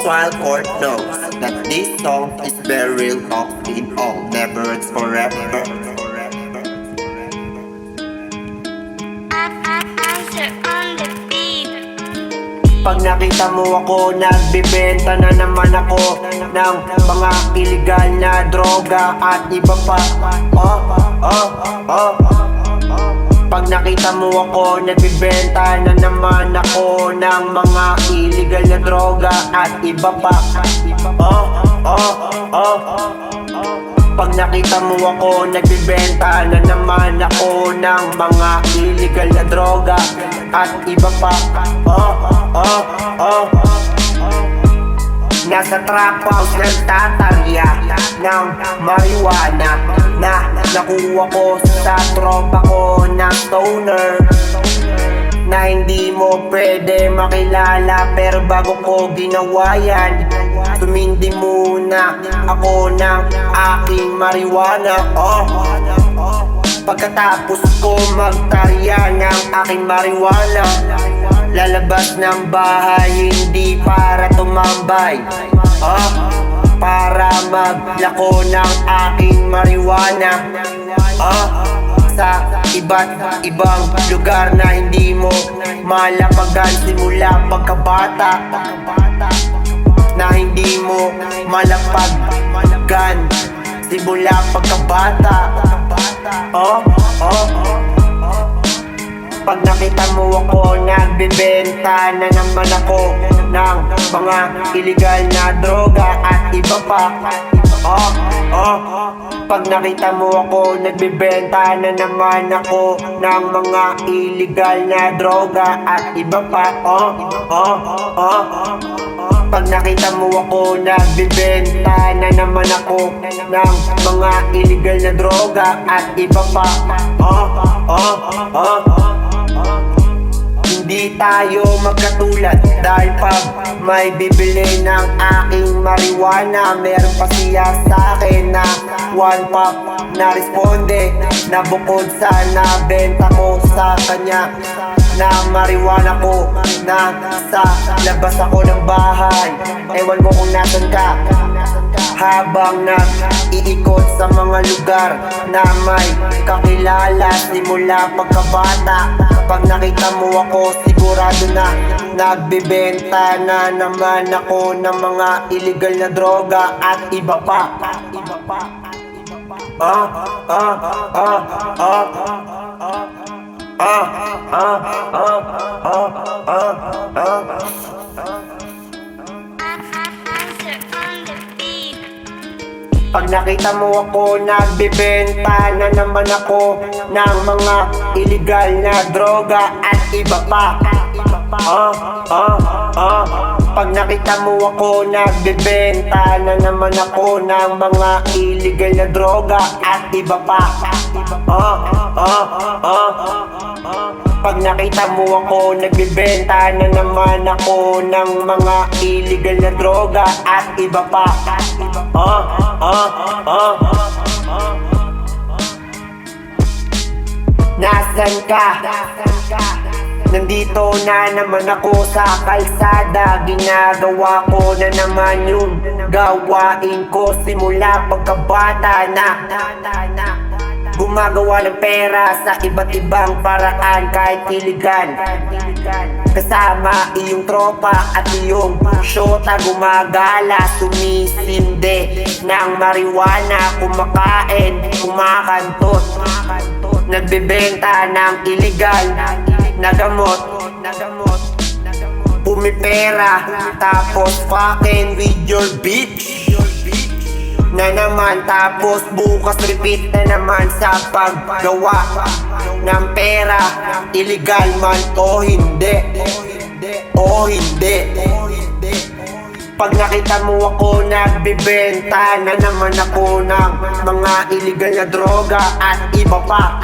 Trial court knows that this song is very real talk in all, never it's forever. Pag nakita mo ako, nagbibenta na naman ako ng mga illegal na droga at iba pa. Pag nakita mo ako, nagbibenta na naman ako ng mga illegal na droga at iba pa. Pag nakita mo ako, nagbibenta na naman ako ng mga illegal na droga at iba pa. Nasa trap house nagtatarya ng marijuana na nakuha ko sa tropa ko na stoner, na hindi mo pwede makilala. Pero bago ko ginawa yan, tumindi muna ako ng aking marijuana. Pagkatapos ko magtarya ng aking marijuana, lalabas ng bahay hindi para tumambay, para maglako ng aking marijuana sa iba't ibang lugar na hindi mo malapagan simula pagkabata, na hindi mo malapagan simula pagkabata. Pag nakita mo ako, nagbibenta na naman ako ng mga illegal na droga at iba pa. Pag nakita mo ako, nagbibenta na naman ako ng mga illegal na droga at iba pa. Pag nakita mo ako, nagbibenta na naman ako ng mga illegal na droga at iba pa. Hindi tayo magkatulad, dahil pag may bibili ng aking marijuana, meron pa siya sa akin na one pop na responde, na bukod sa nabenta ko sa kanya na marijuana ko, na sa labas ako ng bahay. Ewan ko kung nasan ka, habang nag-iikot sa mga lugar na may kakilala simula pagkabata. Pag nakita mo ako, sigurado na nagbibenta na naman ako ng mga illegal na droga at iba pa. Pag nakita mo ako, nagbibenta na naman ako ng mga illegal na droga at iba pa. Pag nakita mo ako, nagbibenta na naman ako ng mga illegal na droga at iba pa. Pag nakita mo ako, nagbibenta na naman ako ng mga illegal na droga at iba pa. Nasaan ka? Nandito na naman ako sa kalsada. Ginagawa ko na naman yung gawain ko simula pagkabata na. Gumagawa ng pera sa iba't ibang paraan, kahit iligan. Kasama iyong tropa at iyong syota, gumagala, sumisinde ng marijuana, kumakain, kumakantot, nagbebenta ng iligal na gamot, pumipera, tapos fucking with your bitch na naman. Tapos bukas repeat na naman sa paggawa ng pera, illegal man o hindi. Pag nakita mo ako, nagbibenta na naman ako ng mga illegal na droga at iba pa.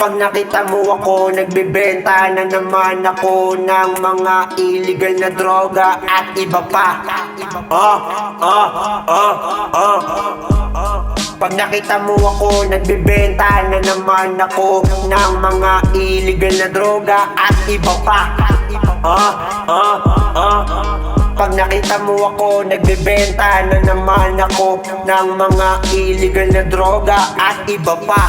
Pag nakita mo ako, nagbibenta na naman ako ng mga illegal na droga at iba pa. Pag nakita mo ako, nagbibenta na naman ako ng mga illegal na droga at iba pa. Pag nakita mo ako, nagbebenta na naman ako ng mga illegal na droga at iba pa.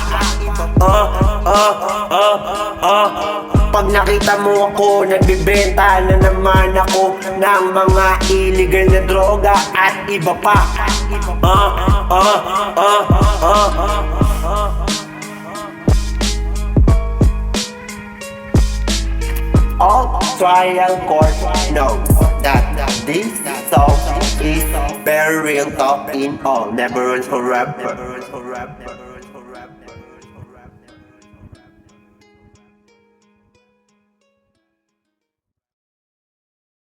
Pag nakita mo ako, nagbebenta na naman ako ng mga illegal na droga at iba pa. All trial court knows that this song is very real, talking all, never and forever.